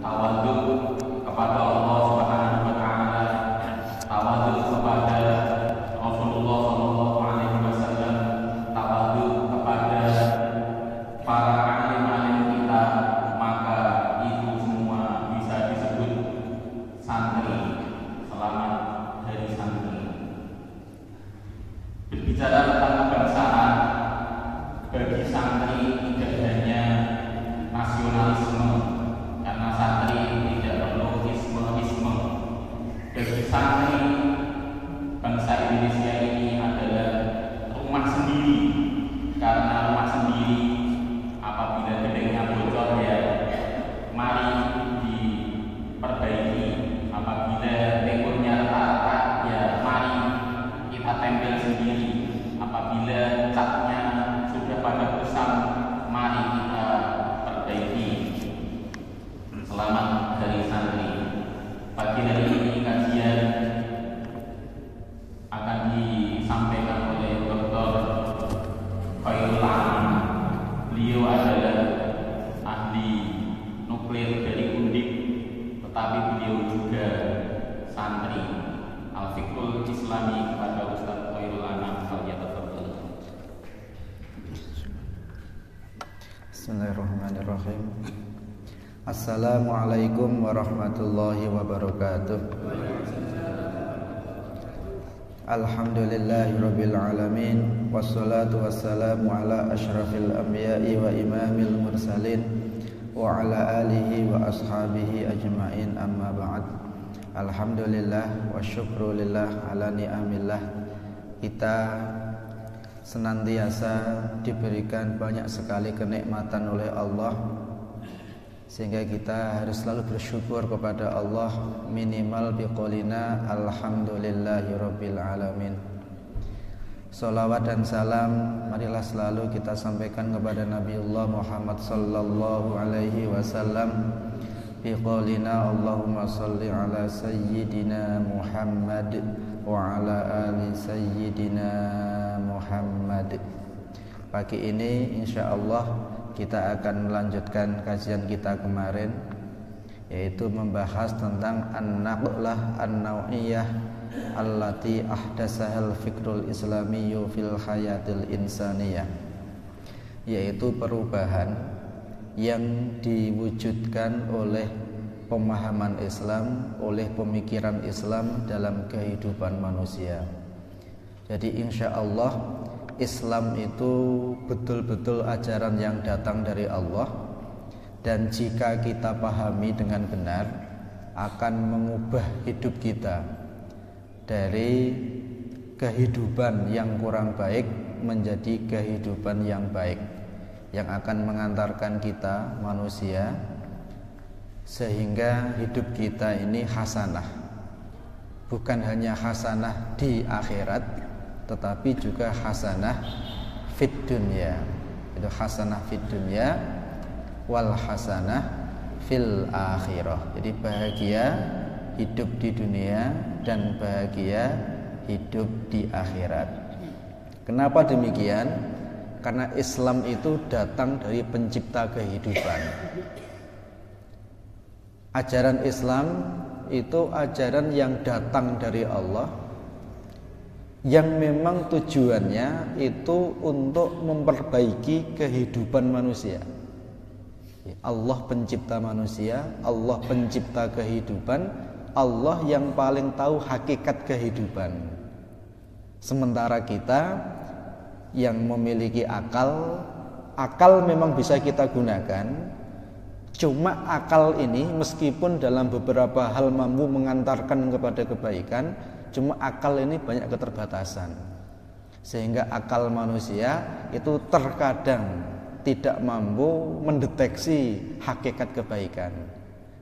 tawadhu kepada Allah Subhanahu wa taala, tawadhu kepada Rasulullah sallallahu alaihi wasallam, tawadhu kepada para alim-alim kita, maka itu semua bisa disebut santri. Selamat hari santri. Berbicara tentang kebangsaan, bagi santri tidak hanya nasionalisme, karena santri tidak perlu isme-isme. Bagi santri, bangsa Indonesia ini adalah rumah sendiri, karena rumah sendiri apabila gedengnya bocor ya mari diperbaiki, apabila dekornya retak-retak ya mari kita tempel sendiri, apabila catnya sudah pada kusam mari kita perbaiki. Selamat hari santri. Pagi hari ini kajian akan disampaikan oleh Dr. Khairul Anam. Beliau adalah ahli nuklir dari Undip, tetapi beliau juga santri. Al-Fiqhul Islami kepada Ustaz Khairul Anam. Falyatafadhal. Bismillahirrahmanirrahim. Assalamualaikum warahmatullahi wabarakatuh. Alhamdulillahirabbil alamin, wassalatu wassalamu ala asyrafil anbiya'i wa imamil mursalin wa ala alihi wa ashabihi ajma'in, amma ba'd. Alhamdulillah wa syukru lillah ala ni'amillah. Kita senantiasa diberikan banyak sekali kenikmatan oleh Allah, sehingga kita harus selalu bersyukur kepada Allah, minimal biqaulina alhamdulillahi rabbil alamin. Salawat dan salam marilah selalu kita sampaikan kepada Nabiullah Muhammad sallallahu alaihi wasallam biqaulina Allahumma shalli ala sayyidina Muhammad wa ala ali sayyidina Muhammad. Pagi ini insyaallah kita akan melanjutkan kajian kita kemarin, yaitu membahas tentang an-naqlah an-naw'iyah allati ahdasahal fikrul islamiyyu fil hayatil insaniyah, yaitu perubahan yang diwujudkan oleh pemahaman Islam, oleh pemikiran Islam dalam kehidupan manusia. Jadi insyaallah Islam itu betul-betul ajaran yang datang dari Allah, dan jika kita pahami dengan benar akan mengubah hidup kita dari kehidupan yang kurang baik menjadi kehidupan yang baik, yang akan mengantarkan kita manusia sehingga hidup kita ini hasanah. Bukan hanya hasanah di akhirat, tetapi juga hasanah fid dunya. Itu hasanah fid dunya wal hasanah fil akhirah. Jadi bahagia hidup di dunia dan bahagia hidup di akhirat. Kenapa demikian? Karena Islam itu datang dari pencipta kehidupan. Ajaran Islam itu ajaran yang datang dari Allah, yang memang tujuannya itu untuk memperbaiki kehidupan manusia. Allah pencipta manusia, Allah pencipta kehidupan, Allah yang paling tahu hakikat kehidupan. Sementara kita yang memiliki akal, akal memang bisa kita gunakan. Cuma akal ini meskipun dalam beberapa hal mampu mengantarkan kepada kebaikan, cuma akal ini banyak keterbatasan, sehingga akal manusia itu terkadang tidak mampu mendeteksi hakikat kebaikan,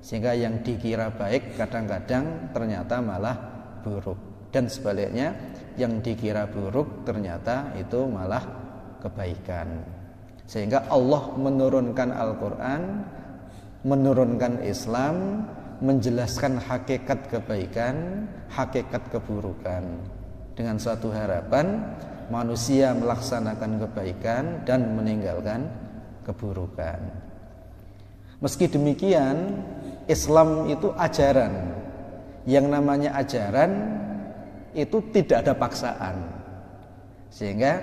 sehingga yang dikira baik kadang-kadang ternyata malah buruk, dan sebaliknya yang dikira buruk ternyata itu malah kebaikan. Sehingga Allah menurunkan Al-Quran, menurunkan Islam, menjelaskan hakikat kebaikan, hakikat keburukan, dengan suatu harapan manusia melaksanakan kebaikan dan meninggalkan keburukan. Meski demikian, Islam itu ajaran. Yang namanya ajaran itu tidak ada paksaan. Sehingga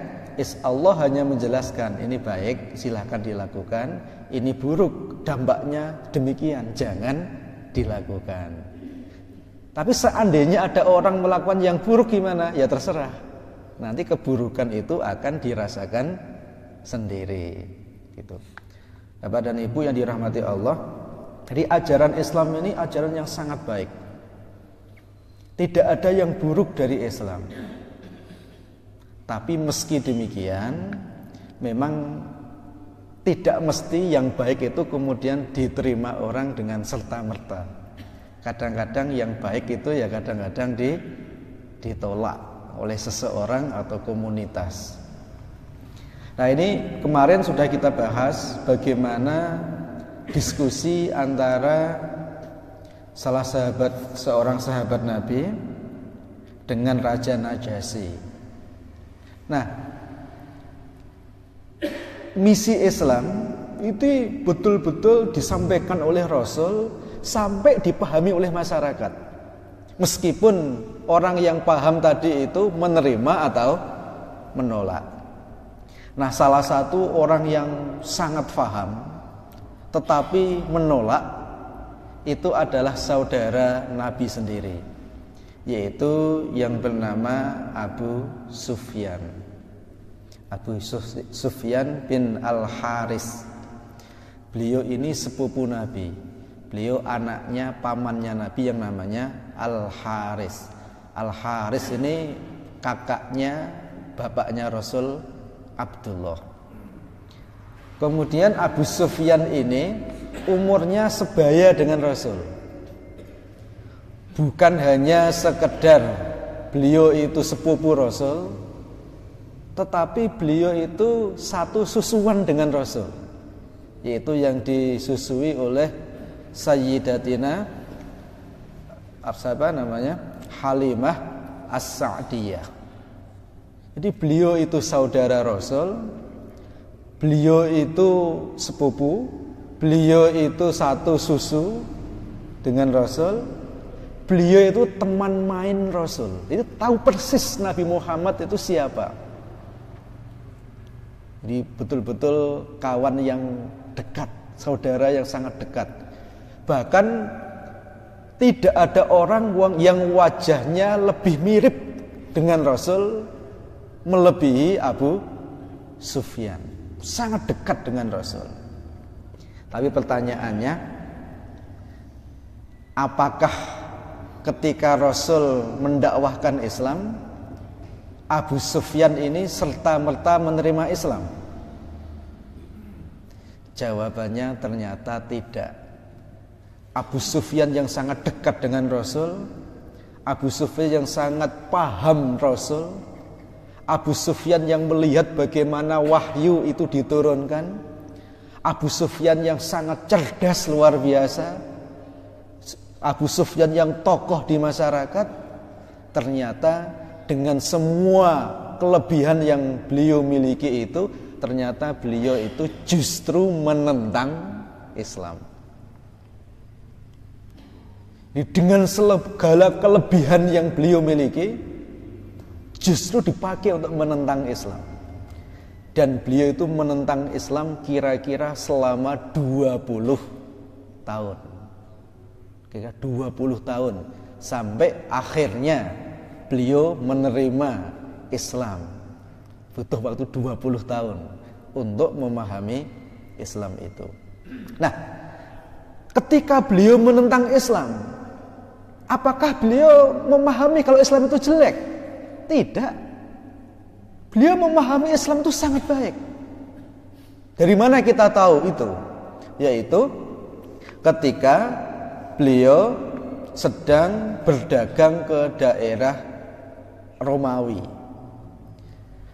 Allah hanya menjelaskan ini baik, silahkan dilakukan, ini buruk, dampaknya demikian, jangan dilakukan. Tapi seandainya ada orang melakukan yang buruk gimana? Ya terserah. Nanti keburukan itu akan dirasakan sendiri. Gitu. Bapak dan Ibu yang dirahmati Allah, jadi ajaran Islam ini ajaran yang sangat baik. Tidak ada yang buruk dari Islam. Tapi meski demikian, memang tidak mesti yang baik itu kemudian diterima orang dengan serta-merta. Kadang-kadang yang baik itu ya kadang-kadang ditolak oleh seseorang atau komunitas. Nah, ini kemarin sudah kita bahas bagaimana diskusi antara seorang sahabat Nabi dengan Raja Najasyi. Nah, misi Islam itu betul-betul disampaikan oleh Rasul sampai dipahami oleh masyarakat. Meskipun orang yang paham tadi itu menerima atau menolak. Nah, salah satu orang yang sangat paham tetapi menolak itu adalah saudara Nabi sendiri, yaitu yang bernama Abu Sufyan. Abu Sufyan bin Al-Haris. Beliau ini sepupu Nabi. Beliau anaknya pamannya Nabi yang namanya Al-Haris. Al-Haris ini kakaknya bapaknya Rasul Abdullah. Kemudian Abu Sufyan ini umurnya sebaya dengan Rasul. Bukan hanya sekedar beliau itu sepupu Rasul, tetapi beliau itu satu susuan dengan Rasul, yaitu yang disusui oleh Sayyidatina Halimah As-Sa'diyah. Jadi beliau itu saudara Rasul, beliau itu sepupu, beliau itu satu susu dengan Rasul, beliau itu teman main Rasul. Itu tahu persis Nabi Muhammad itu siapa. Jadi betul-betul kawan yang dekat, saudara yang sangat dekat. Bahkan tidak ada orang yang wajahnya lebih mirip dengan Rasul melebihi Abu Sufyan. Sangat dekat dengan Rasul. Tapi pertanyaannya, apakah ketika Rasul mendakwahkan Islam, Abu Sufyan ini serta-merta menerima Islam? Jawabannya ternyata tidak. Abu Sufyan yang sangat dekat dengan Rasul, Abu Sufyan yang sangat paham Rasul, Abu Sufyan yang melihat bagaimana wahyu itu diturunkan, Abu Sufyan yang sangat cerdas luar biasa, Abu Sufyan yang tokoh di masyarakat, ternyata dengan semua kelebihan yang beliau miliki itu, ternyata beliau itu justru menentang Islam. Dengan segala kelebihan yang beliau miliki, justru dipakai untuk menentang Islam. Dan beliau itu menentang Islam kira-kira selama 20 tahun. Kira 20 tahun sampai akhirnya beliau menerima Islam. Butuh waktu 20 tahun untuk memahami Islam itu. Nah, ketika beliau menentang Islam, apakah beliau memahami kalau Islam itu jelek? Tidak. Beliau memahami Islam itu sangat baik. Dari mana kita tahu itu? Yaitu ketika beliau sedang berdagang ke daerah Romawi.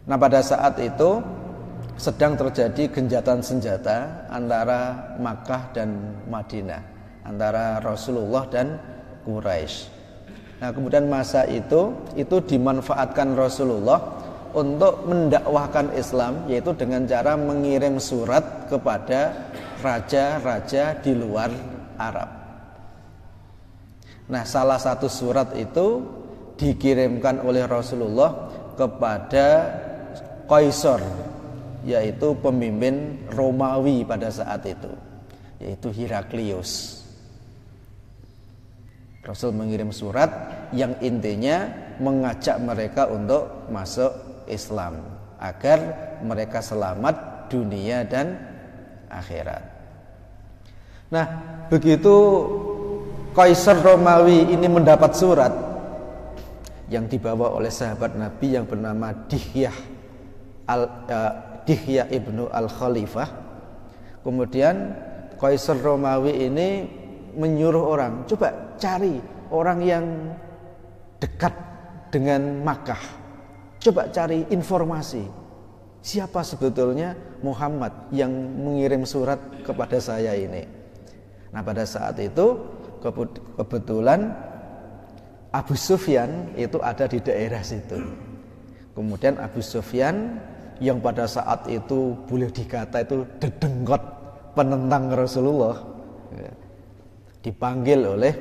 Nah, pada saat itu sedang terjadi genjatan senjata antara Makkah dan Madinah, antara Rasulullah dan Quraisy. Nah, kemudian masa itu dimanfaatkan Rasulullah untuk mendakwahkan Islam, yaitu dengan cara mengirim surat kepada raja-raja di luar Arab. Nah, salah satu surat itu dikirimkan oleh Rasulullah kepada Kaisar, yaitu pemimpin Romawi pada saat itu, yaitu Heraklius. Rasul mengirim surat yang intinya mengajak mereka untuk masuk Islam agar mereka selamat dunia dan akhirat. Nah, begitu Kaisar Romawi ini mendapat surat yang dibawa oleh sahabat Nabi yang bernama Dihyah ibnu Al-Khalifah. Kemudian Kaisar Romawi ini menyuruh orang, coba cari orang yang dekat dengan Makkah, coba cari informasi siapa sebetulnya Muhammad yang mengirim surat kepada saya ini. Nah, pada saat itu kebetulan Abu Sufyan itu ada di daerah situ. Kemudian Abu Sufyan yang pada saat itu boleh dikata itu dedengkot penentang Rasulullah, dipanggil oleh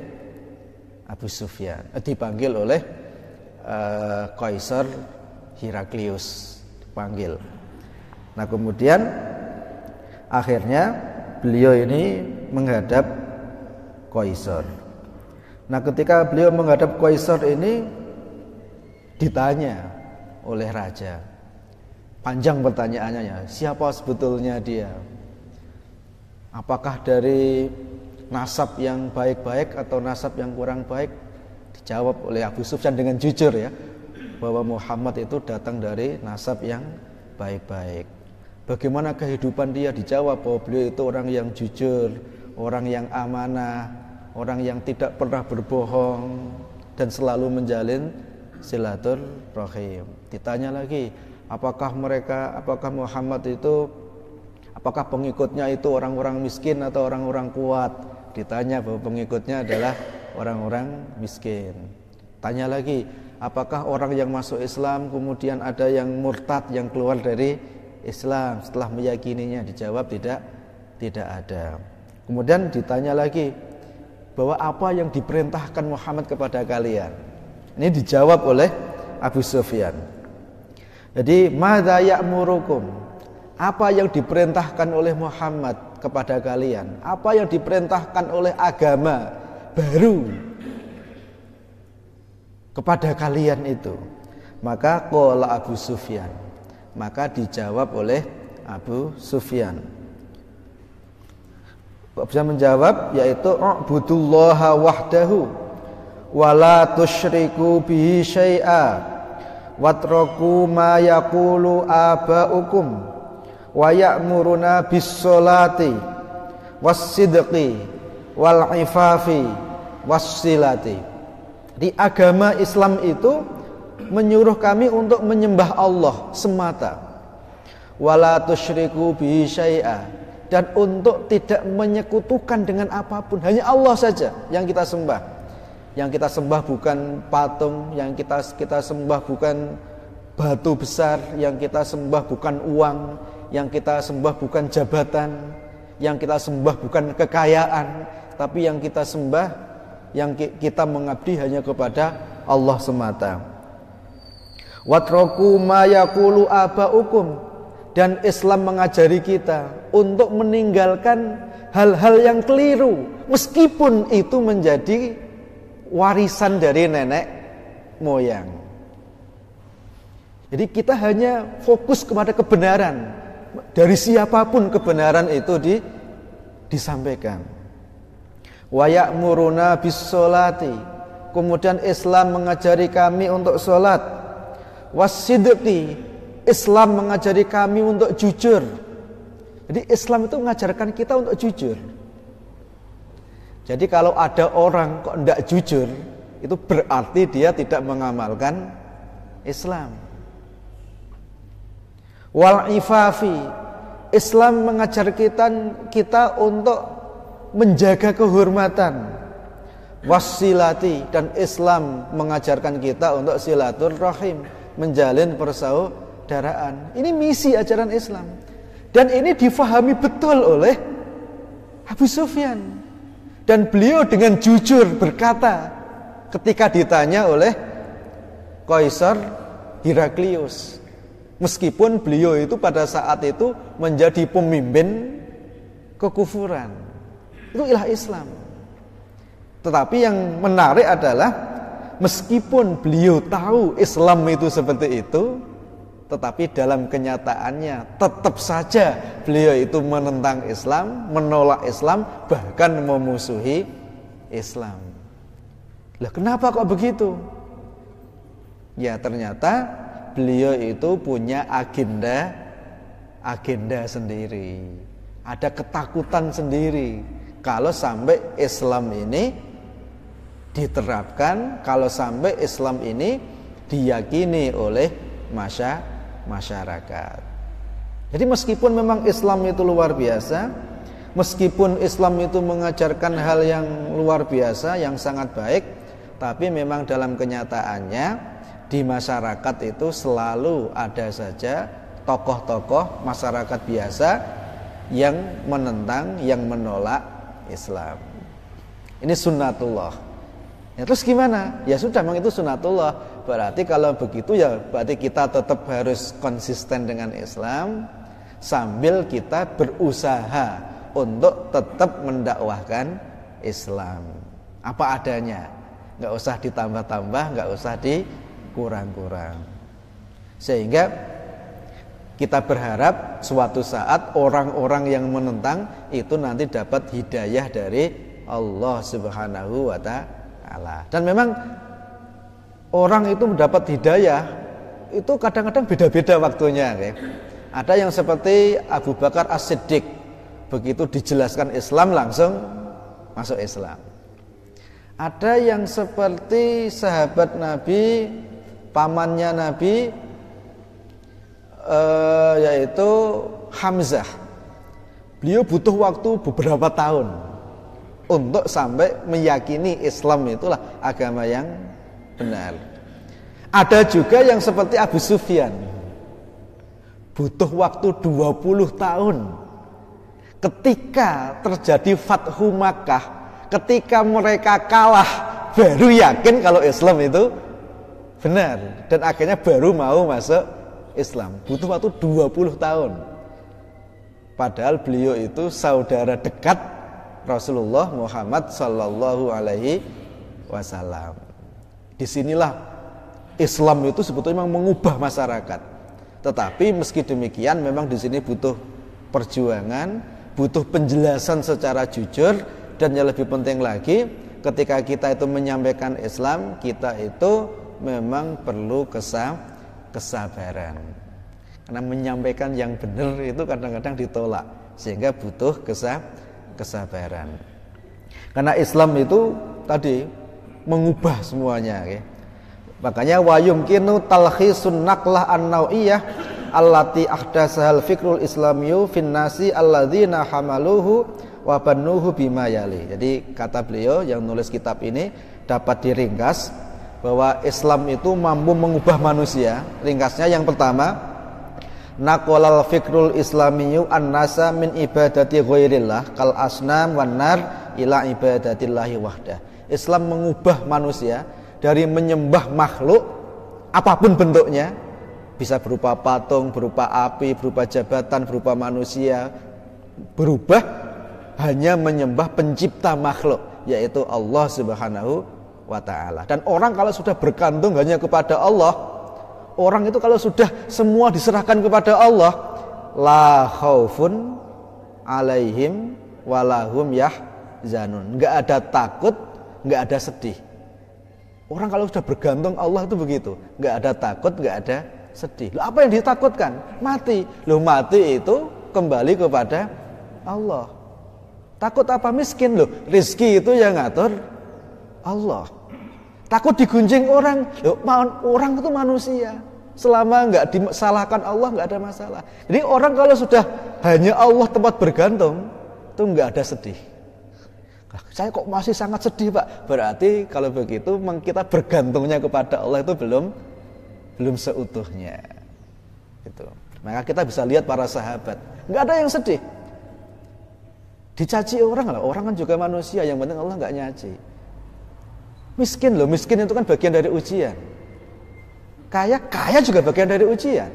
Abu Sufyan, dipanggil oleh Kaisar Heraklius, dipanggil. Nah, kemudian akhirnya beliau ini menghadap Kaisar. Nah, ketika beliau menghadap Kaisar ini ditanya oleh raja. Panjang pertanyaannya, siapa sebetulnya dia? Apakah dari nasab yang baik-baik atau nasab yang kurang baik? Dijawab oleh Abu Sufyan dengan jujur ya, bahwa Muhammad itu datang dari nasab yang baik-baik. Bagaimana kehidupan dia? Dijawab bahwa beliau itu orang yang jujur, orang yang amanah, orang yang tidak pernah berbohong dan selalu menjalin silaturahim. Ditanya lagi, apakah Muhammad itu, apakah pengikutnya itu orang-orang miskin atau orang-orang kuat? Ditanya bahwa pengikutnya adalah orang-orang miskin. Tanya lagi, apakah orang yang masuk Islam kemudian ada yang murtad, yang keluar dari Islam setelah meyakininya? Dijawab tidak ada. Kemudian ditanya lagi bahwa apa yang diperintahkan Muhammad kepada kalian? Ini dijawab oleh Abu Sufyan. Jadi, madza ya'murukum? Apa yang diperintahkan oleh Muhammad kepada kalian? Apa yang diperintahkan oleh agama baru kepada kalian itu? Maka qala Abu Sufyan, maka dijawab oleh Abu Sufyan. Bisa menjawab, yaitu u'budullaha wahdahu wa la tusyriku bihi syai'a watraku ma yaqulu aba'ukum wa ya'muruna bis-sholati was-sidqi wal-ifafi was-silati. Di agama Islam itu menyuruh kami untuk menyembah Allah semata, wala tusyriku bihi syai'a, dan untuk tidak menyekutukan dengan apapun, hanya Allah saja yang kita sembah. Yang kita sembah bukan patung, yang kita sembah bukan batu besar, yang kita sembah bukan uang, yang kita sembah bukan jabatan, yang kita sembah bukan kekayaan, tapi yang kita sembah, yang kita mengabdi hanya kepada Allah semata. Watraku ma yaqulu aba'ukum, dan Islam mengajari kita untuk meninggalkan hal-hal yang keliru, meskipun itu menjadi warisan dari nenek moyang. Jadi kita hanya fokus kepada kebenaran, dari siapapun kebenaran itu disampaikan. Wa ya'muruna bis-sholati, kemudian Islam mengajari kami untuk sholat. Was-sidqi, Islam mengajari kami untuk jujur. Jadi Islam itu mengajarkan kita untuk jujur. Jadi kalau ada orang kok tidak jujur, itu berarti dia tidak mengamalkan Islam. Wal ifafi, Islam mengajar kita untuk menjaga kehormatan. Wasilati, dan Islam mengajarkan kita untuk silaturahim, menjalin persaudaraan. Ini misi ajaran Islam, dan ini difahami betul oleh Abu Sufyan. Dan beliau dengan jujur berkata ketika ditanya oleh Kaisar Heraklius. Meskipun beliau itu pada saat itu menjadi pemimpin kekufuran. Itu ilah Islam. Tetapi yang menarik adalah meskipun beliau tahu Islam itu seperti itu, tetapi dalam kenyataannya tetap saja beliau itu menentang Islam, menolak Islam, bahkan memusuhi Islam. Lah kenapa kok begitu? Ya ternyata beliau itu punya agenda sendiri. Ada ketakutan sendiri kalau sampai Islam ini diterapkan, kalau sampai Islam ini diyakini oleh masyarakat. Jadi meskipun memang Islam itu luar biasa, meskipun Islam itu mengajarkan hal yang luar biasa, yang sangat baik, tapi memang dalam kenyataannya di masyarakat itu selalu ada saja tokoh-tokoh masyarakat biasa yang menentang, yang menolak Islam. Ini sunnatullah. Ya, terus gimana? Ya sudah, memang itu sunnatullah. Berarti kalau begitu ya berarti kita tetap harus konsisten dengan Islam sambil kita berusaha untuk tetap mendakwahkan Islam apa adanya. Nggak usah ditambah-tambah, nggak usah dikurang-kurang. Sehingga kita berharap suatu saat orang-orang yang menentang itu nanti dapat hidayah dari Allah Subhanahu wa ta'ala. Dan memang orang itu mendapat hidayah itu kadang-kadang beda-beda waktunya. Ada yang seperti Abu Bakar As-Siddiq, begitu dijelaskan Islam langsung masuk Islam. Ada yang seperti sahabat Nabi, pamannya Nabi, yaitu Hamzah. Beliau butuh waktu beberapa tahun untuk sampai meyakini Islam itulah agama yang benar. Ada juga yang seperti Abu Sufyan, butuh waktu 20 tahun. Ketika terjadi Fathu Makkah, ketika mereka kalah, baru yakin kalau Islam itu benar, dan akhirnya baru mau masuk Islam. Butuh waktu 20 tahun. Padahal beliau itu saudara dekat Rasulullah Muhammad sallallahu alaihi wasallam. Disinilah Islam itu sebetulnya memang mengubah masyarakat. Tetapi meski demikian memang di sini butuh perjuangan, butuh penjelasan secara jujur, dan yang lebih penting lagi ketika kita itu menyampaikan Islam, kita itu memang perlu kesabaran. Karena menyampaikan yang benar itu kadang-kadang ditolak, sehingga butuh kesabaran. Karena Islam itu tadi mengubah semuanya. Makanya wa yumkinu talkhisun naqlah an-nau'iyah allati ahdasahal fikrul islamiyyu fin nasi alladzina hamaluhu wa bannuhu bima yali. Jadi kata beliau yang nulis kitab ini dapat diringkas bahwa Islam itu mampu mengubah manusia. Ringkasnya yang pertama, naqalal fikrul islamiyyu an-nasa min ibadati ghairillah kal asnam wan nar ila ibadatillahi wahdah. Islam mengubah manusia dari menyembah makhluk apapun bentuknya, bisa berupa patung, berupa api, berupa jabatan, berupa manusia, berubah hanya menyembah pencipta makhluk, yaitu Allah Subhanahu wa ta'ala. Dan orang kalau sudah bergantung hanya kepada Allah, orang itu kalau sudah semua diserahkan kepada Allah, la khaufun alaihim walahum yahzanun. Enggak ada takut, enggak ada sedih. Orang kalau sudah bergantung Allah itu begitu, enggak ada takut, enggak ada sedih. Loh, apa yang ditakutkan? Mati. Loh, mati itu kembali kepada Allah. Takut apa? Miskin. Loh, rezeki itu yang ngatur Allah. Takut digunjing orang. Loh, orang itu manusia. Selama enggak disalahkan Allah, enggak ada masalah. Jadi orang kalau sudah hanya Allah tempat bergantung, itu enggak ada sedih. Saya kok masih sangat sedih, Pak. Berarti kalau begitu kita bergantungnya kepada Allah itu belum seutuhnya. Gitu. Maka kita bisa lihat para sahabat, enggak ada yang sedih. Dicaci orang lah, orang kan juga manusia, yang penting Allah enggak nyaci. Miskin loh, miskin itu kan bagian dari ujian. Kaya juga bagian dari ujian.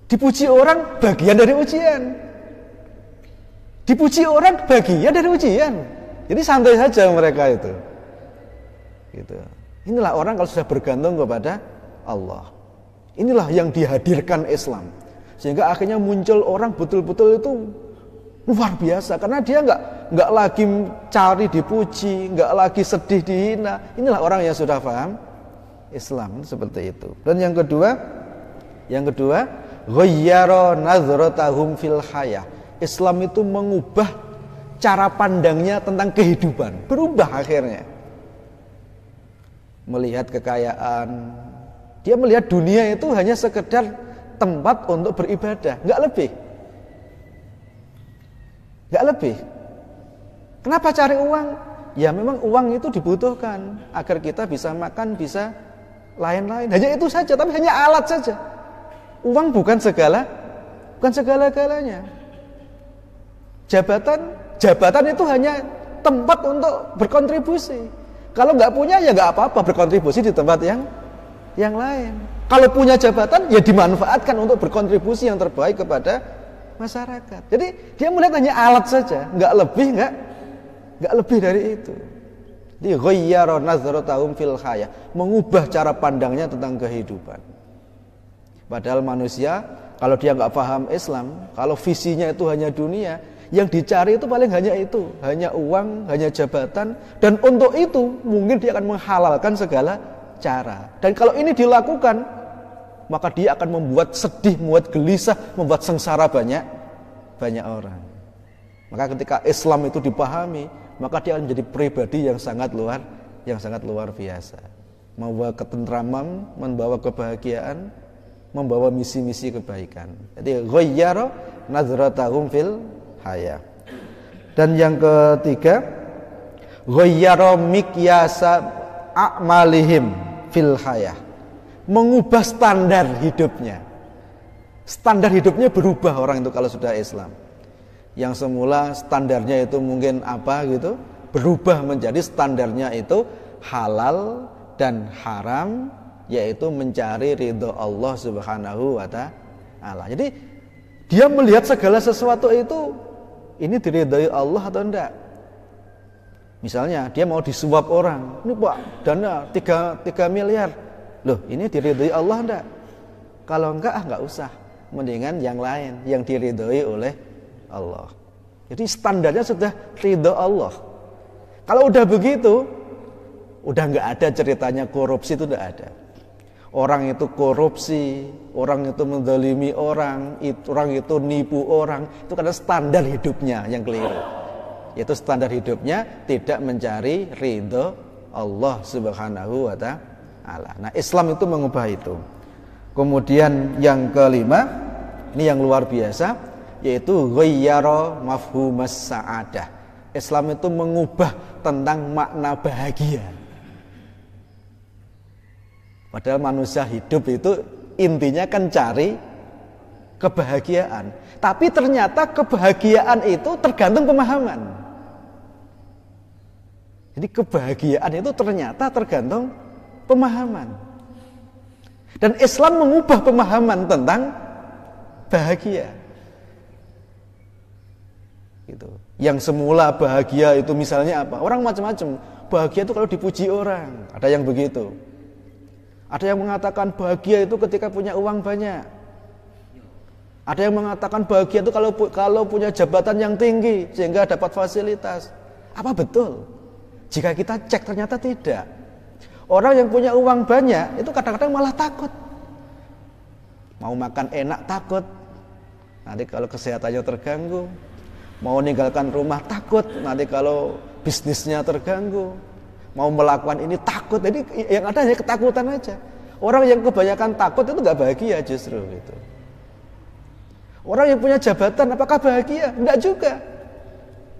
Dipuji orang bagian dari ujian. Dipuji orang bagian dari ujian. Jadi santai saja mereka itu. Gitu. Inilah orang kalau sudah bergantung kepada Allah. Inilah yang dihadirkan Islam. Sehingga akhirnya muncul orang betul-betul itu luar biasa. Karena dia nggak lagi cari dipuji, nggak lagi sedih dihina. Inilah orang yang sudah paham Islam seperti itu. Dan yang kedua, ghayyara nazratahum fil hayah. Islam itu mengubah cara pandangnya tentang kehidupan. Berubah akhirnya. Melihat kekayaan, dia melihat dunia itu hanya sekedar tempat untuk beribadah, nggak lebih. Kenapa cari uang? Ya memang uang itu dibutuhkan agar kita bisa makan, bisa lain-lain. Hanya itu saja, tapi hanya alat saja. Uang bukan segala-galanya. Jabatan itu hanya tempat untuk berkontribusi. Kalau nggak punya ya nggak apa-apa berkontribusi di tempat yang lain. Kalau punya jabatan ya dimanfaatkan untuk berkontribusi yang terbaik kepada masyarakat. Jadi dia melihat hanya alat saja, nggak lebih dari itu. Jadi ghayyara nazratahum fil hayah, mengubah cara pandangnya tentang kehidupan. Padahal manusia kalau dia nggak paham Islam, kalau visinya itu hanya dunia, yang dicari itu paling hanya itu, hanya uang, hanya jabatan, dan untuk itu mungkin dia akan menghalalkan segala cara. Dan kalau ini dilakukan, maka dia akan membuat sedih, membuat gelisah, membuat sengsara banyak orang. Maka ketika Islam itu dipahami, maka dia akan menjadi pribadi yang sangat luar biasa. Membawa ketentraman, membawa kebahagiaan, membawa misi-misi kebaikan. Jadi ghayyara nazratahum fil hayah. Dan yang ketiga, ghayyara miqyasa a'malihim fil hayah, mengubah standar hidupnya. Standar hidupnya berubah orang itu kalau sudah Islam. Yang semula standarnya itu mungkin apa gitu, berubah menjadi standarnya itu halal dan haram, yaitu mencari ridho Allah Subhanahu wa ta'ala. Jadi dia melihat segala sesuatu itu, ini diridhoi Allah atau enggak. Misalnya dia mau disuap orang, ini Pak dana 3 miliar, loh ini diridhoi Allah enggak? Kalau enggak usah, mendingan yang lain yang diridhoi oleh Allah. Jadi standarnya sudah ridho Allah. Kalau udah begitu, udah enggak ada ceritanya korupsi, itu enggak ada. Orang itu korupsi, orang itu menzalimi orang itu nipu orang, itu karena standar hidupnya yang keliru. Yaitu standar hidupnya tidak mencari ridho Allah Subhanahu wa ta'ala. Nah, Islam itu mengubah itu. Kemudian yang kelima, ini yang luar biasa, yaitu ghayyara mafhumas sa'adah. Islam itu mengubah tentang makna bahagia. Padahal manusia hidup itu intinya kan cari kebahagiaan. Tapi ternyata kebahagiaan itu tergantung pemahaman. Jadi kebahagiaan itu ternyata tergantung pemahaman. Dan Islam mengubah pemahaman tentang bahagia. Gitu. Yang semula bahagia itu misalnya apa? Orang macam-macam. Bahagia itu kalau dipuji orang, ada yang begitu. Ada yang mengatakan bahagia itu ketika punya uang banyak. Ada yang mengatakan bahagia itu kalau punya jabatan yang tinggi sehingga dapat fasilitas. Apa betul? Jika kita cek ternyata tidak. Orang yang punya uang banyak itu kadang-kadang malah takut. Mau makan enak takut. Nanti kalau kesehatannya terganggu. Mau meninggalkan rumah takut. Nanti kalau bisnisnya terganggu. Mau melakukan ini takut. Jadi yang ada hanya ketakutan aja. Orang yang kebanyakan takut itu gak bahagia justru gitu. Orang yang punya jabatan apakah bahagia? Enggak juga.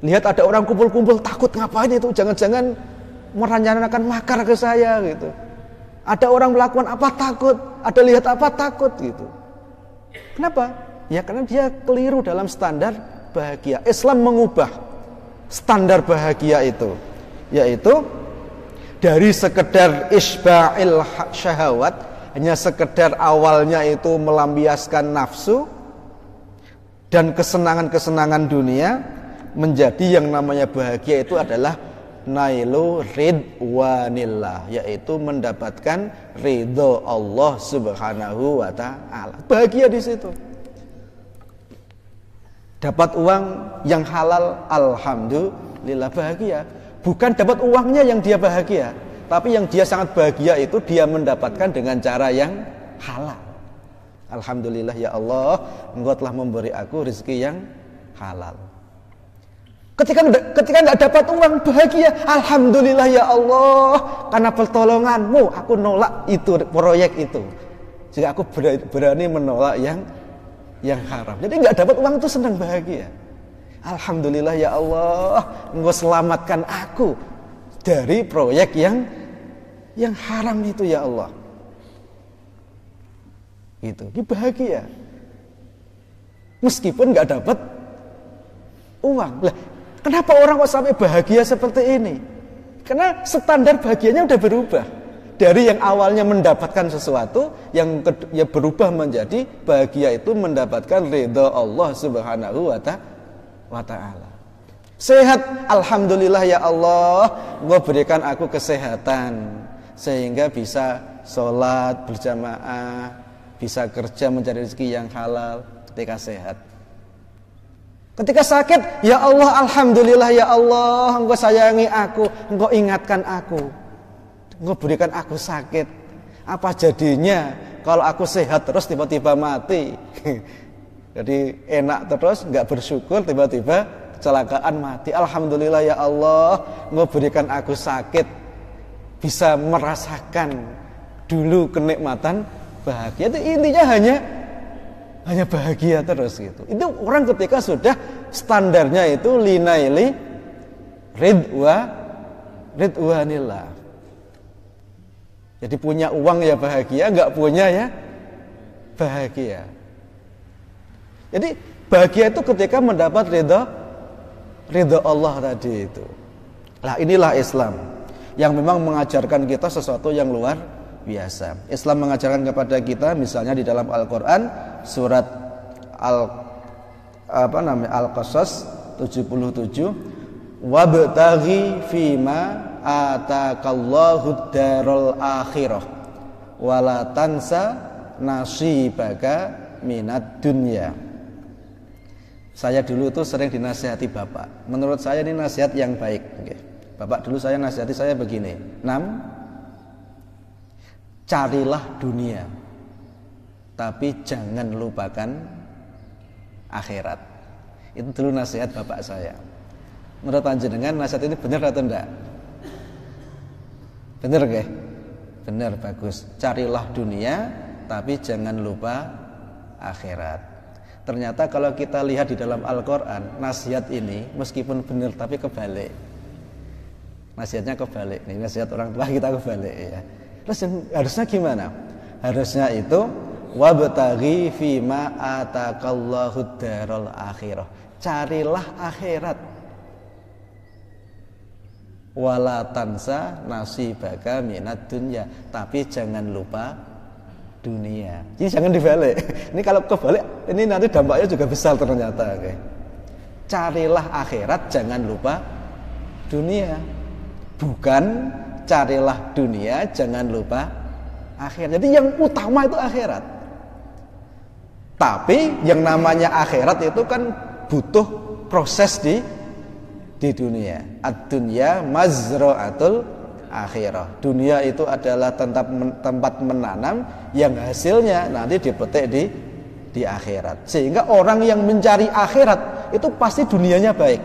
Lihat ada orang kumpul-kumpul takut, ngapain itu? Jangan-jangan merencanakan makar ke saya gitu. Ada orang melakukan apa takut, ada lihat apa takut gitu. Kenapa? Ya karena dia keliru dalam standar bahagia. Islam mengubah standar bahagia itu, yaitu dari sekedar isba'il syahwat, hanya sekedar awalnya itu melampiaskan nafsu dan kesenangan-kesenangan dunia, menjadi yang namanya bahagia itu adalah nailu ridwanillah, yaitu mendapatkan ridho Allah Subhanahu wa ta'ala. Bahagia di situ. Dapat uang yang halal, alhamdulillah bahagia. Bukan dapat uangnya yang dia bahagia, tapi yang dia sangat bahagia itu dia mendapatkan dengan cara yang halal. Alhamdulillah ya Allah, Engkau telah memberi aku rezeki yang halal. Ketika tidak dapat uang, bahagia, alhamdulillah ya Allah, karena pertolonganmu aku nolak itu proyek itu. Jadi aku berani menolak yang haram. Jadi nggak dapat uang itu senang, bahagia. Alhamdulillah ya Allah, Engkau selamatkan aku dari proyek yang haram itu ya Allah. Gitu, ini bahagia. Meskipun nggak dapat uang. Lah, kenapa orang kok sampai bahagia seperti ini? Karena standar bahagianya udah berubah. Dari yang awalnya mendapatkan sesuatu, yang berubah menjadi bahagia itu mendapatkan ridha Allah Subhanahu wa ta'ala. Sehat, alhamdulillah ya Allah, Engkau berikan aku kesehatan sehingga bisa sholat berjamaah, bisa kerja mencari rezeki yang halal ketika sehat. Ketika sakit, ya Allah, alhamdulillah ya Allah, Engkau sayangi aku, Engkau ingatkan aku, Engkau berikan aku sakit. Apa jadinya kalau aku sehat terus tiba-tiba mati? Jadi enak terus, nggak bersyukur, tiba-tiba kecelakaan mati. Alhamdulillah ya Allah, Engkau berikan aku sakit, bisa merasakan dulu kenikmatan bahagia. Itu intinya hanya bahagia terus gitu. Itu orang ketika sudah standarnya itu linaili ridwanillah. Jadi punya uang ya bahagia, nggak punya ya bahagia. Jadi bahagia itu ketika mendapat ridha Allah tadi itu. Nah, inilah Islam yang memang mengajarkan kita sesuatu yang luar biasa. Islam mengajarkan kepada kita misalnya di dalam Al-Qur'an surat Al-Qasas 77, wabtaghi fima atakallahu darul akhirah wala tansa nasibaka minad dunya. Saya dulu itu sering dinasihati bapak. Menurut saya ini nasihat yang baik. Bapak dulu saya nasihati saya begini. 6. Carilah dunia, tapi jangan lupakan akhirat. Itu dulu nasihat bapak saya. Menurut panjenengan nasihat ini benar atau enggak? Benar nggih? Benar, bagus. Carilah dunia, tapi jangan lupa akhirat. Ternyata kalau kita lihat di dalam Al-Quran, nasihat ini meskipun benar tapi kebalik. Nasihatnya kebalik. Nih, nasihat orang tua kita kebalik ya. Terus harusnya gimana? Harusnya itu wabtaghi fima atakallahu darul akhirah. Carilah akhirat. Wala tansa nasibaka minad dunya, tapi jangan lupa dunia. Jadi jangan dibalik. Ini kalau kebalik, ini nanti dampaknya juga besar ternyata. Okay. Carilah akhirat, jangan lupa dunia. Bukan carilah dunia, jangan lupa akhirat. Jadi yang utama itu akhirat. Tapi yang namanya akhirat itu kan butuh proses di dunia. Ad-dunya mazra'atul akhirah. Dunia itu adalah tempat menanam yang hasilnya nanti dipetik di akhirat. Sehingga orang yang mencari akhirat itu pasti dunianya baik.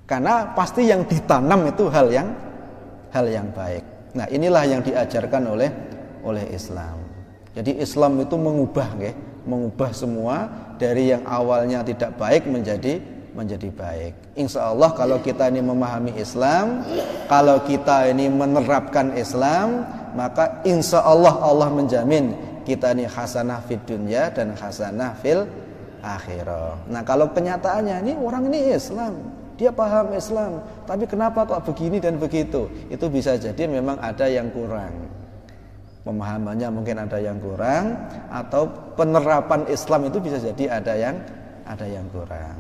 Karena pasti yang ditanam itu hal yang baik. Nah, inilah yang diajarkan oleh Islam. Jadi Islam itu mengubah semua dari yang awalnya tidak baik menjadi baik. Insya Allah kalau kita ini memahami Islam, kalau kita ini menerapkan Islam, maka insya Allah Allah menjamin kita ini hasanah fid dunya dan hasanah fil akhirah. Nah, kalau kenyataannya ini orang ini Islam, dia paham Islam, tapi kenapa kok begini dan begitu? Itu bisa jadi memang ada yang kurang. Pemahamannya mungkin ada yang kurang, atau penerapan Islam itu bisa jadi ada yang kurang.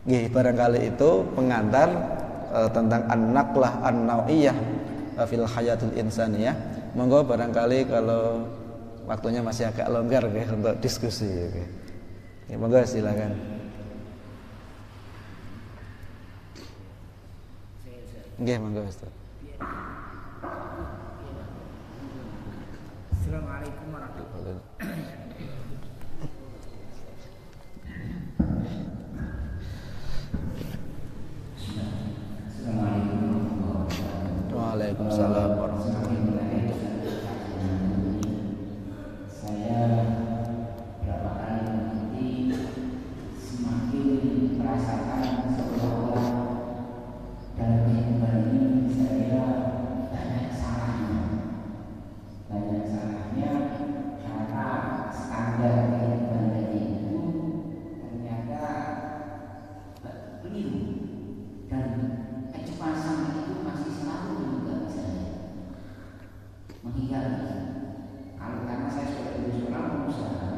Barangkali itu pengantar tentang an-naqlah an-nau'iyah fil hayatul insaniyah. Monggo barangkali kalau waktunya masih agak longgar untuk diskusi. Monggo silakan. Monggo Ustaz. Assalamualaikum warahmatullahi wabarakatuh. Waalaikumsalam warahmatullahi wabarakatuh. Saya berapa kali nanti semakin merasakan seolah-olah dalam kehidupan ini saya banyak salahnya karena standar kehidupan tadi itu ternyata keliru dan kecemasan itu masih selalu mengganggu saya, menghinggapi. Kalau karena saya sebagai seorang pengusaha,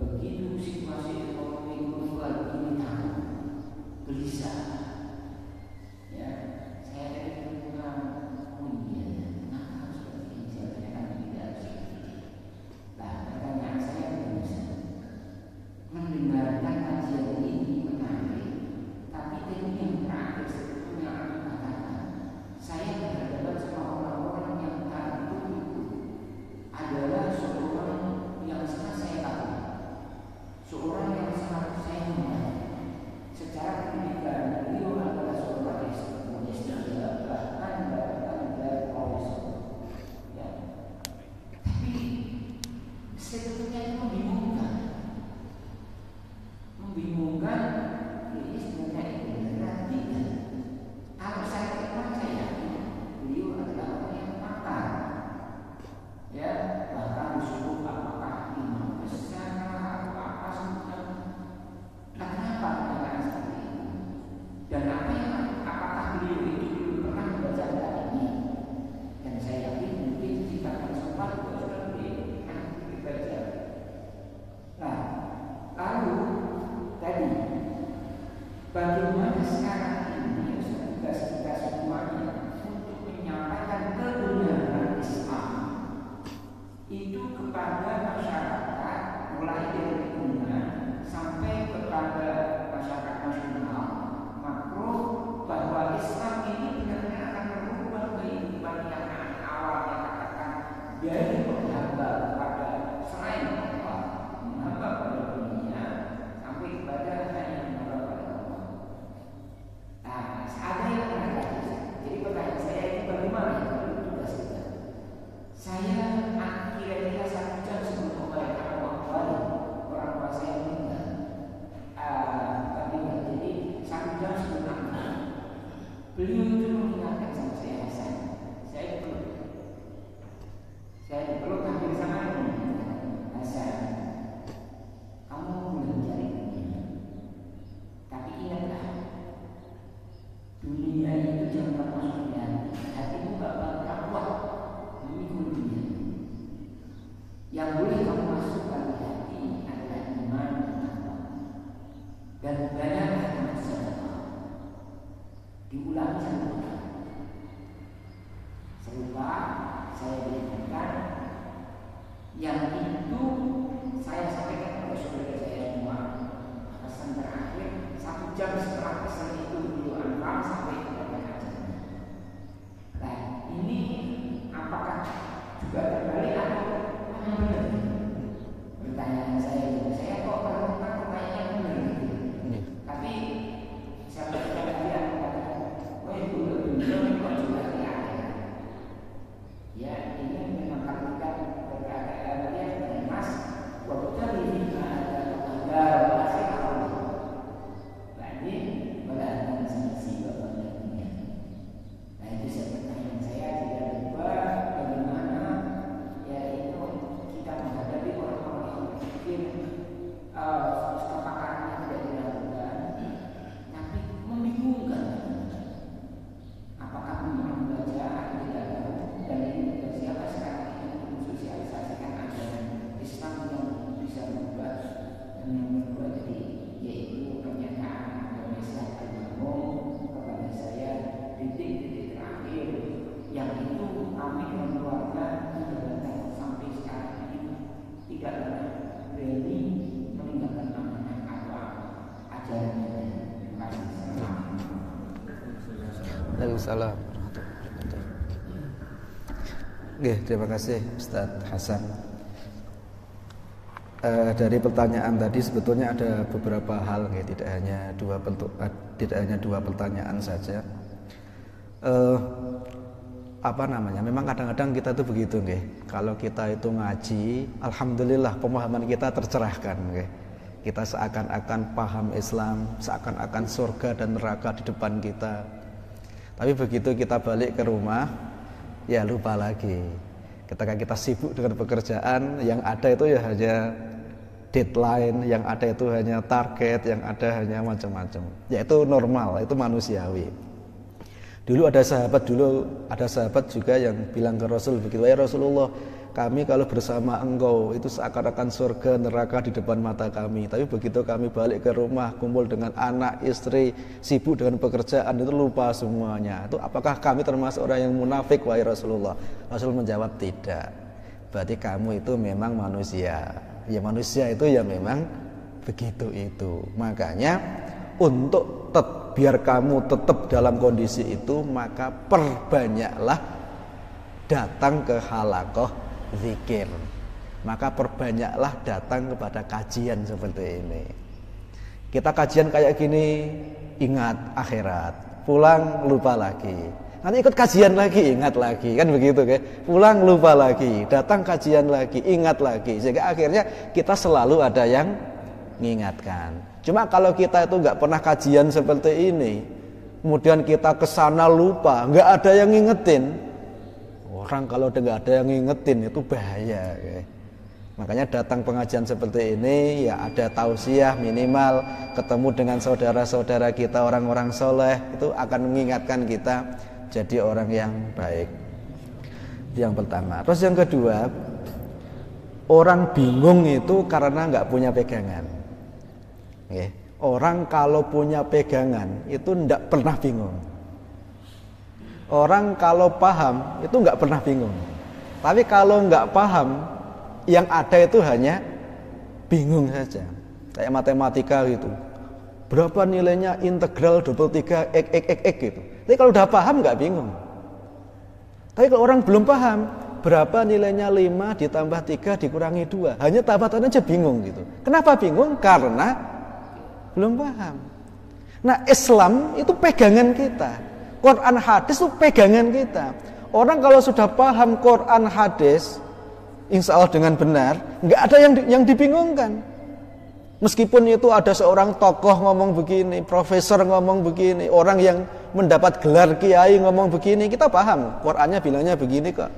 begitu situasi ekonomi global ini tahu gelisah, ya saya dari perempuan, kenapa seperti ini? Saya kan tidak seperti ini. Nah, pertanyaan saya begini, mendengarkan kajian ini menarik, tapi ini yang terakhir sebetulnya aku katakan, saya berhadapan sama orang-orang yang tadi itu adalah seorang yang sangat saya tahu, seorang yang sangat saya hormati. Secara pendidikan beliau adalah seorang S3, bahkan dari profesor. Ya. Tapi sebetulnya itu membingungkan. Ini sebenarnya itu berarti kalau saya kenal, saya yakin beliau adalah orang yang pakar. Ya, bahkan disebut apakah imam besar atau apa semua. Nah, kenapa pertanyaan seperti itu? Dan apakah beliau itu belum pernah membaca kitab ini? Dan saya yakin mungkin jika akan sempat sudah beliau akan dibaca. Nah, lalu tadi bagaimana sekarang ini tugas kita semuanya untuk menyampaikan kebenaran Islam itu kepada masyarakat, mulai dari lingkungan sampai kepada masyarakat nasional makro, bahwa Islam ini benar-benar akan merubah kehidupan yang awalnya katakan dari menghamba kepada selain Allah, menghamba pada dunia, sampai kepada hanya menghamba pada Allah. Nah, ada yang menarik. Jadi pertanyaan saya ini bagaimana tugas kita? Saya kira-kira 1 jam sebelum membayar orang tua saya meninggal. Jadi 1 jam sebelum beliau itu mengingatkan sama saya, Hasan, saya dipeluk hampir sama ini. Hasan, kamu boleh mencari dunia, tapi ingatlah, dunia itu jangan masuk di hati. Hatimu gak bakal kuat memikul dunia. Yang boleh kamu masukkan di hati adalah iman dan takwa. Dan banyaklah kamu sedekah. Diulangi satu kali. Serupa saya berikan yang itu saya sampaikan kepada saudara saya semua. Pesan terakhir 1 jam setelah pesan itu beliau antar sampai kepada hajatnya. Nah, ini apakah juga terbalik atau benar? Pertanyaan saya itu, saya kok menemukan pertanyaan benar gitu. Tapi saya berkata dia mengatakan, wah itu kok juga tidak ada. Ya, ini memang kalau kita berkata dia dengan Mas, waktu ini ada Allah. Nah, ini berarti Waalaikumsalam. Oke, terima kasih Ustadz Hasan. Dari pertanyaan tadi sebetulnya ada beberapa hal, tidak hanya dua pertanyaan saja. Memang kadang-kadang kita tuh begitu, kalau kita itu ngaji, alhamdulillah pemahaman kita tercerahkan, kita seakan-akan paham Islam, seakan-akan surga dan neraka di depan kita. Tapi begitu kita balik ke rumah, ya lupa lagi. Ketika kita sibuk dengan pekerjaan, yang ada itu ya hanya deadline, yang ada itu hanya target, yang ada hanya macam-macam. Ya itu normal, itu manusiawi. Dulu ada sahabat juga yang bilang ke Rasul begitu, ya Rasulullah, kami kalau bersama engkau itu seakan-akan surga neraka di depan mata kami. Tapi begitu kami balik ke rumah, kumpul dengan anak, istri, sibuk dengan pekerjaan, itu lupa semuanya. Itu apakah kami termasuk orang yang munafik, wahai Rasulullah? Rasul menjawab, tidak. Berarti kamu itu memang manusia. Ya manusia itu ya memang begitu itu. Makanya untuk biar kamu tetap dalam kondisi itu, maka perbanyaklah datang ke halaqah zikir. Maka perbanyaklah datang kepada kajian seperti ini. Kita kajian kayak gini, ingat akhirat, pulang lupa lagi. Nanti ikut kajian lagi, ingat lagi, kan begitu kan? Pulang lupa lagi, datang kajian lagi, ingat lagi. Sehingga akhirnya kita selalu ada yang mengingatkan. Cuma kalau kita itu nggak pernah kajian seperti ini, kemudian kita kesana lupa, nggak ada yang ngingetin. Orang kalau nggak ada yang ngingetin itu bahaya. Makanya datang pengajian seperti ini, ya ada tausiah minimal, ketemu dengan saudara-saudara kita, orang-orang soleh, itu akan mengingatkan kita jadi orang yang baik. Yang pertama. Terus yang kedua, orang bingung itu karena nggak punya pegangan. Orang kalau punya pegangan itu nggak pernah bingung. Orang kalau paham itu nggak pernah bingung. Tapi kalau nggak paham, yang ada itu hanya bingung saja. Kayak matematika gitu. Berapa nilainya integral 23 x gitu. Tapi kalau udah paham nggak bingung. Tapi kalau orang belum paham, berapa nilainya 5 ditambah 3 dikurangi 2, hanya tabatan aja bingung gitu. Kenapa bingung? Karena belum paham. Nah, Islam itu pegangan kita. Quran hadis itu pegangan kita. Orang kalau sudah paham Quran hadis, insya Allah dengan benar, nggak ada yang dibingungkan. Meskipun itu ada seorang tokoh ngomong begini, profesor ngomong begini, orang yang mendapat gelar kiai ngomong begini, kita paham. Qurannya bilangnya begini kok.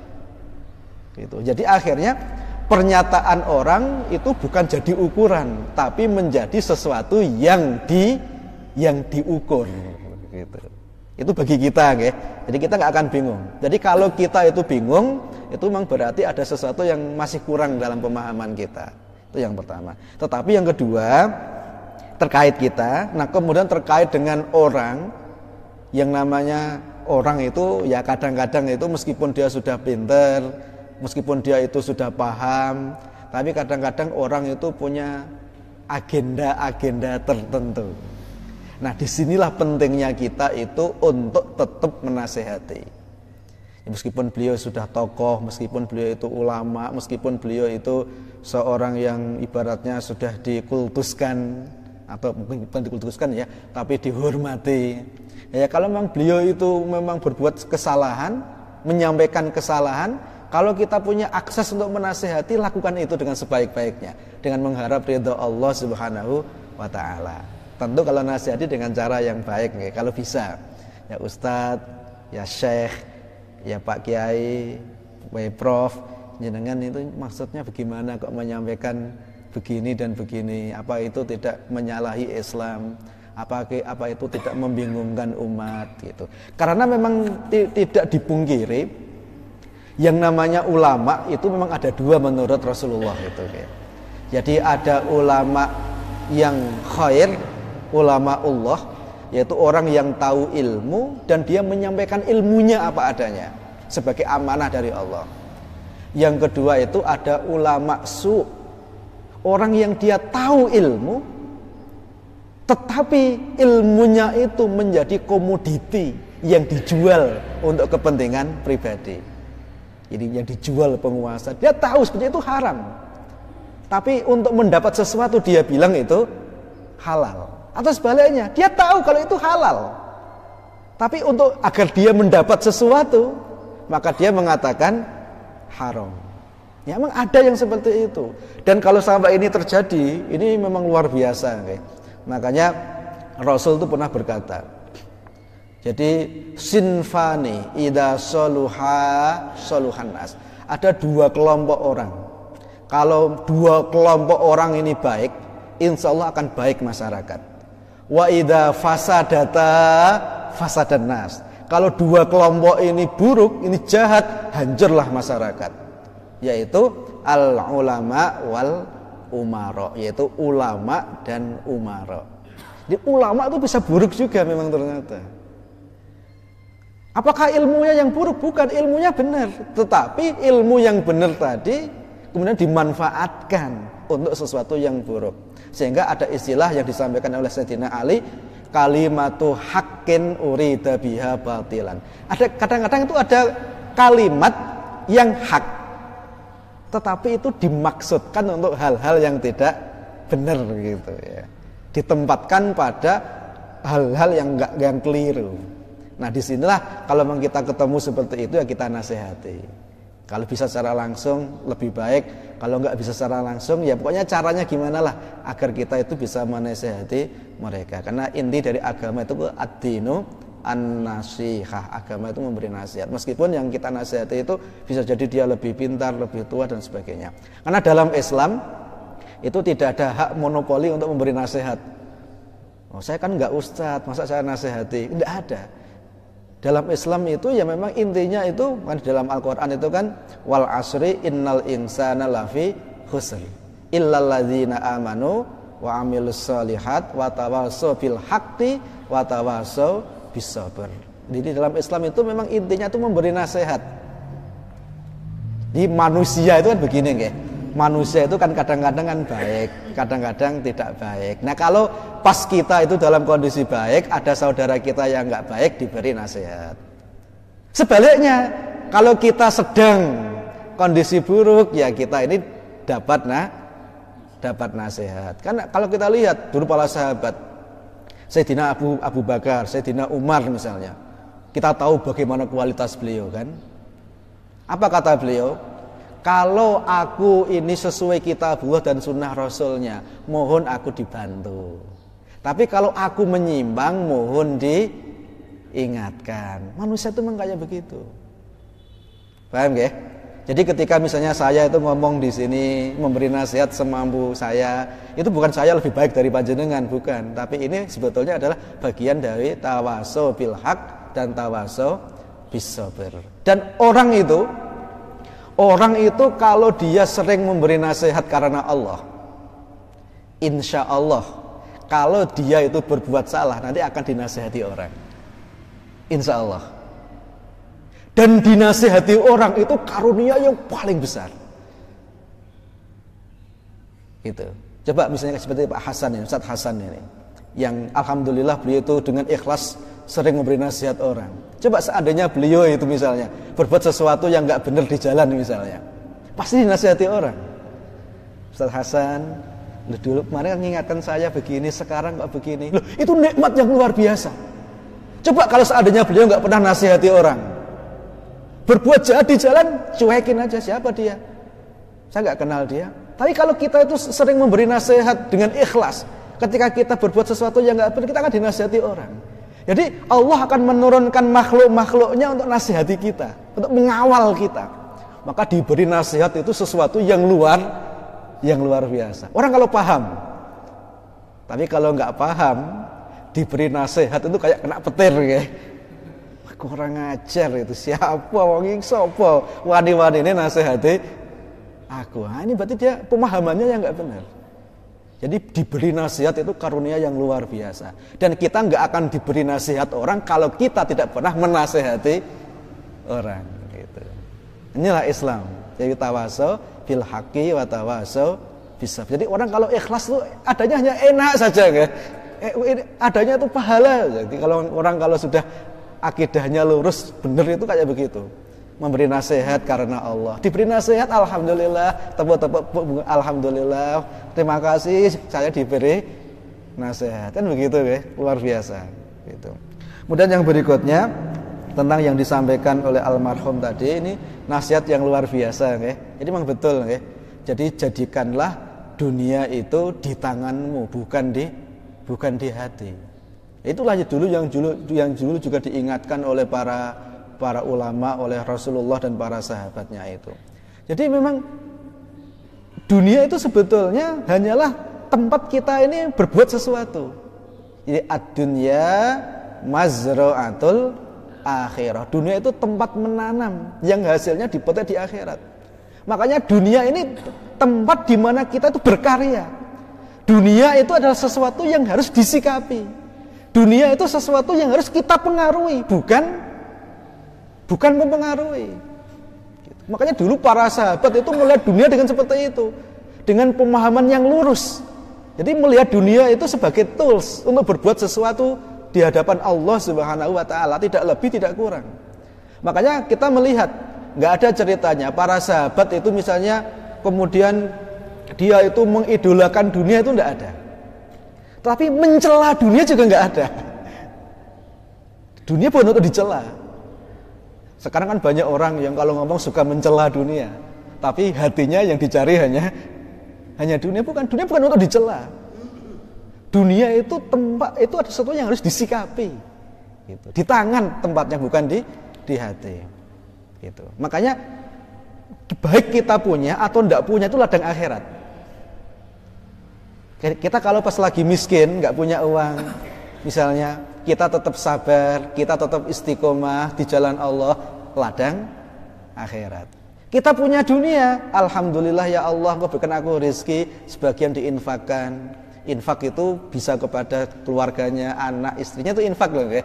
Gitu. Jadi akhirnya pernyataan orang itu bukan jadi ukuran, tapi menjadi sesuatu yang diukur. Gitu. Itu bagi kita, jadi kita nggak akan bingung. Jadi kalau kita itu bingung, itu memang berarti ada sesuatu yang masih kurang dalam pemahaman kita. Itu yang pertama. Tetapi yang kedua terkait kita, nah kemudian terkait dengan orang, yang namanya orang itu ya kadang-kadang itu meskipun dia sudah pinter, meskipun dia itu sudah paham, tapi kadang-kadang orang itu punya agenda-agenda tertentu. Nah, disinilah pentingnya kita itu untuk tetap menasehati. Ya, meskipun beliau sudah tokoh, meskipun beliau itu ulama, meskipun beliau itu seorang yang ibaratnya sudah dikultuskan, atau mungkin bukan dikultuskan ya, tapi dihormati. Ya, kalau memang beliau itu memang berbuat kesalahan, menyampaikan kesalahan, kalau kita punya akses untuk menasehati, lakukan itu dengan sebaik-baiknya, dengan mengharap ridha Allah Subhanahu wa ta'ala. Tentu kalau nasihati dengan cara yang baik, kalau bisa. Ya Ustadz, ya Syekh, ya Pak Kiai, Prof, jenengan itu maksudnya bagaimana kok menyampaikan begini dan begini? Apa itu tidak menyalahi Islam? Apa itu tidak membingungkan umat gitu? Karena memang tidak dipungkiri, yang namanya ulama itu memang ada dua menurut Rasulullah itu. Jadi ada ulama yang khair, ulama Allah, yaitu orang yang tahu ilmu dan dia menyampaikan ilmunya apa adanya sebagai amanah dari Allah. Yang kedua itu ada ulama su, orang yang dia tahu ilmu tetapi ilmunya itu menjadi komoditi, yang dijual untuk kepentingan pribadi. Jadi yang dijual penguasa, dia tahu sebenarnya itu haram. Tapi untuk mendapat sesuatu dia bilang itu halal. Atau sebaliknya, dia tahu kalau itu halal. Tapi untuk agar dia mendapat sesuatu, maka dia mengatakan haram. Ya memang ada yang seperti itu. Dan kalau sampai ini terjadi, ini memang luar biasa. Okay? Makanya Rasul itu pernah berkata, jadi sinfani idza soluha soluhan nas. Ada dua kelompok orang. Kalau dua kelompok orang ini baik, insya Allah akan baik masyarakat. Wa idza fasadata fasadan nas. Kalau dua kelompok ini buruk, ini jahat, hancurlah masyarakat. Yaitu al ulama wal umara, yaitu ulama dan umara. Jadi ulama itu bisa buruk juga memang ternyata. Apakah ilmunya yang buruk? Bukan, ilmunya benar. Tetapi ilmu yang benar tadi kemudian dimanfaatkan untuk sesuatu yang buruk. Sehingga ada istilah yang disampaikan oleh Sayyidina Ali, kalimatu haqqin urida biha batilan. Ada kadang-kadang itu ada kalimat yang hak, tetapi itu dimaksudkan untuk hal-hal yang tidak benar gitu ya. Ditempatkan pada hal-hal yang keliru. Nah disinilah kalau memang kita ketemu seperti itu ya kita nasihati. Kalau bisa secara langsung lebih baik, kalau nggak bisa secara langsung ya pokoknya caranya gimana lah agar kita itu bisa menasihati mereka. Karena inti dari agama itu ad-dinu an-nasihah, agama itu memberi nasihat. Meskipun yang kita nasihati itu bisa jadi dia lebih pintar, lebih tua dan sebagainya. Karena dalam Islam itu tidak ada hak monopoli untuk memberi nasihat. Oh, saya kan nggak ustadz, masa saya nasihati? Tidak ada. Dalam Islam itu ya memang intinya itu kan dalam Al-Quran itu kan wal asri innal insana lafi khusr illal ladzina amanu wa amilus solihat wa tawassaw bil haqqi wa tawassaw bis sabr. Jadi dalam Islam itu memang intinya itu memberi nasihat. Di manusia itu kan begini nggih. Manusia itu kan kadang-kadang kan baik, kadang-kadang tidak baik. Nah kalau pas kita itu dalam kondisi baik, ada saudara kita yang nggak baik diberi nasihat. Sebaliknya, kalau kita sedang kondisi buruk, ya kita ini dapat nasihat. Karena kalau kita lihat dulu para sahabat, Sayyidina Abu Bakar, Sayyidina Umar misalnya, kita tahu bagaimana kualitas beliau kan. Apa kata beliau? Kalau aku ini sesuai kitabullah dan sunnah rasulnya, mohon aku dibantu. Tapi kalau aku menyimpang, mohon diingatkan. Manusia itu memang kayak begitu. Paham gak? Jadi ketika misalnya saya itu ngomong di sini, memberi nasihat semampu saya, itu bukan saya lebih baik dari panjenengan, bukan. Tapi ini sebetulnya adalah bagian dari tawasau bil haq dan tawasau bis sabr. Dan orang itu kalau dia sering memberi nasihat karena Allah, insya Allah kalau dia itu berbuat salah nanti akan dinasihati orang, insya Allah. Dan dinasihati orang itu karunia yang paling besar. Gitu. Coba misalnya seperti Pak Hasan ini, Ustaz Hasan ini, yang alhamdulillah beliau itu dengan ikhlas sering memberi nasihat orang. Coba seandainya beliau itu misalnya berbuat sesuatu yang nggak benar di jalan misalnya, pasti dinasihati orang. Ustaz Hasan, dulu kemarin mengingatkan saya begini, sekarang kok begini. Loh, itu nikmat yang luar biasa. Coba kalau seandainya beliau nggak pernah nasihati orang, berbuat jahat di jalan, cuekin aja, siapa dia? Saya nggak kenal dia. Tapi kalau kita itu sering memberi nasihat dengan ikhlas, ketika kita berbuat sesuatu yang nggak benar, kita akan dinasihati orang. Jadi Allah akan menurunkan makhluk-makhluknya untuk nasihati kita, untuk mengawal kita. Maka diberi nasihat itu sesuatu yang luar biasa. Orang kalau paham, tapi kalau nggak paham, diberi nasihat itu kayak kena petir ya. Kurang ajar itu, siapa wong iki sapa wani-wani ini nasihati aku. Nah, ini berarti dia pemahamannya yang nggak benar. Jadi diberi nasihat itu karunia yang luar biasa. Dan kita nggak akan diberi nasihat orang kalau kita tidak pernah menasihati orang. Gitu. Inilah Islam. Jadi tawasau bil haqqi wa tawasau bis sabr. Jadi orang kalau ikhlas itu adanya hanya enak saja, ya. Adanya itu pahala. Jadi kalau sudah akidahnya lurus, benar itu kayak begitu. Memberi nasihat karena Allah. Diberi nasihat, alhamdulillah, tepuk-tepuk, alhamdulillah, terima kasih saya diberi nasihat. Kan begitu ya, luar biasa gitu. Kemudian yang berikutnya tentang yang disampaikan oleh almarhum tadi, ini nasihat yang luar biasa ya. Jadi memang betul ya. Jadi jadikanlah dunia itu di tanganmu, bukan di hati. Itulah yang dulu juga diingatkan oleh para ulama, oleh Rasulullah dan para sahabatnya itu. Jadi memang dunia itu sebetulnya hanyalah tempat kita ini berbuat sesuatu. Jadi ad-dunya mazra'atul akhirah. Dunia itu tempat menanam yang hasilnya dipetik di akhirat. Makanya dunia ini tempat di mana kita itu berkarya. Dunia itu adalah sesuatu yang harus disikapi. Dunia itu sesuatu yang harus kita pengaruhi, bukan mempengaruhi. Makanya dulu para sahabat itu melihat dunia dengan seperti itu, dengan pemahaman yang lurus. Jadi melihat dunia itu sebagai tools untuk berbuat sesuatu di hadapan Allah Subhanahu wa taala, tidak lebih tidak kurang. Makanya kita melihat nggak ada ceritanya para sahabat itu misalnya kemudian dia itu mengidolakan dunia, itu nggak ada. Tapi mencela dunia juga nggak ada. Dunia bukan untuk dicela. Sekarang kan banyak orang yang kalau ngomong suka mencela dunia, tapi hatinya yang dicari hanya dunia. Bukan untuk dicela. Dunia itu tempat, itu ada sesuatu yang harus disikapi. Gitu. Di tangan tempatnya, bukan di hati. Gitu. Makanya baik kita punya atau tidak punya itu ladang akhirat. Kita kalau pas lagi miskin, nggak punya uang, misalnya kita tetap sabar, kita tetap istiqomah di jalan Allah, ladang akhirat. Kita punya dunia, alhamdulillah ya Allah, Engkau berikan aku rezeki, sebagian diinfakkan. Infak itu bisa kepada keluarganya, anak, istrinya, itu infak loh ya,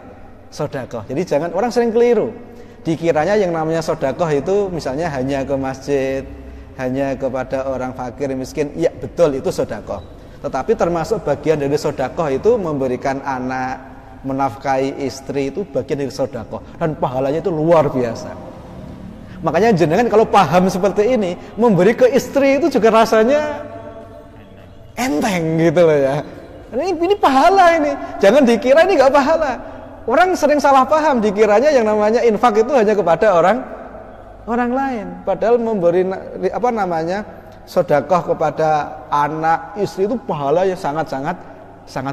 sedekah. Jadi jangan, orang sering keliru, dikiranya yang namanya sedekah itu misalnya hanya ke masjid, hanya kepada orang fakir miskin. Ya betul, itu sedekah. Tetapi termasuk bagian dari sedekah itu memberikan anak, menafkahi istri, itu bagian dari sedekah, dan pahalanya itu luar biasa. Makanya jenengan kalau paham seperti ini, memberi ke istri itu juga rasanya enteng gitu loh ya. Ini pahala ini. Jangan dikira ini enggak pahala. Orang sering salah paham, dikiranya yang namanya infak itu hanya kepada orang lain. Padahal memberi sedekah kepada anak, istri itu pahala yang sangat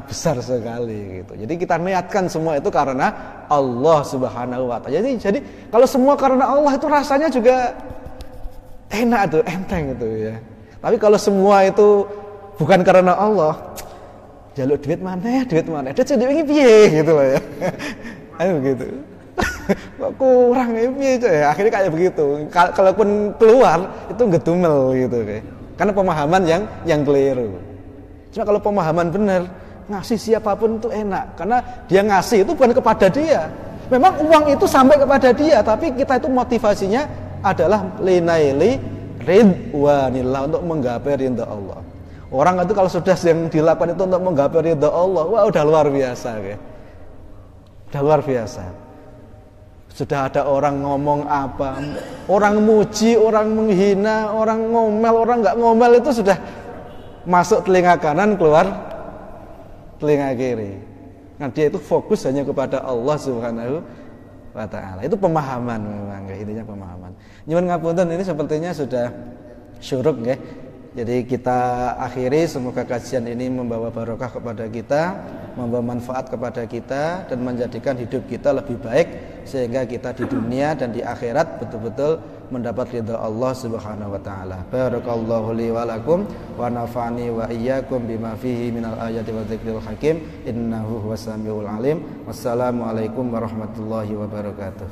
besar sekali gitu. Jadi kita niatkan semua itu karena Allah Subhanahu wa taala. Jadi kalau semua karena Allah itu rasanya juga enak tuh, enteng itu ya. Tapi kalau semua itu bukan karena Allah, jaluk duit mana? Dia ini piye gitu loh ya. Ayo begitu. Kok kurang ini ya, akhirnya kayak begitu. Kalaupun keluar itu ngedumel gitu kayak. Karena pemahaman yang keliru. Cuma kalau pemahaman benar, ngasih siapapun itu enak, karena dia ngasih itu bukan kepada dia. Memang uang itu sampai kepada dia, tapi kita itu motivasinya adalah linaili ridwanillah, untuk menggapai ridha Allah. Orang itu kalau sudah yang dilakukan itu untuk menggapai ridha Allah, wah udah luar biasa kayak. Udah luar biasa. Sudah ada orang ngomong apa, orang muji, orang menghina, orang ngomel, orang nggak ngomel, itu sudah masuk telinga kanan, keluar telinga kiri. Nah dia itu fokus hanya kepada Allah Subhanahu wa taala. Itu pemahaman memang, intinya pemahaman. Nyuwun ngapunten, ini sepertinya sudah syuruk ya. Jadi kita akhiri, semoga kajian ini membawa barokah kepada kita, membawa manfaat kepada kita, dan menjadikan hidup kita lebih baik, sehingga kita di dunia dan di akhirat betul-betul mendapat ridha Allah Subhanahu wa taala. Barakallahu li wa lakum wa nafa'ani wa iyyakum bima fihi minal ayati wa dzikril hakim, innahu huwas samiul alim. Wassalamualaikum warahmatullahi wabarakatuh.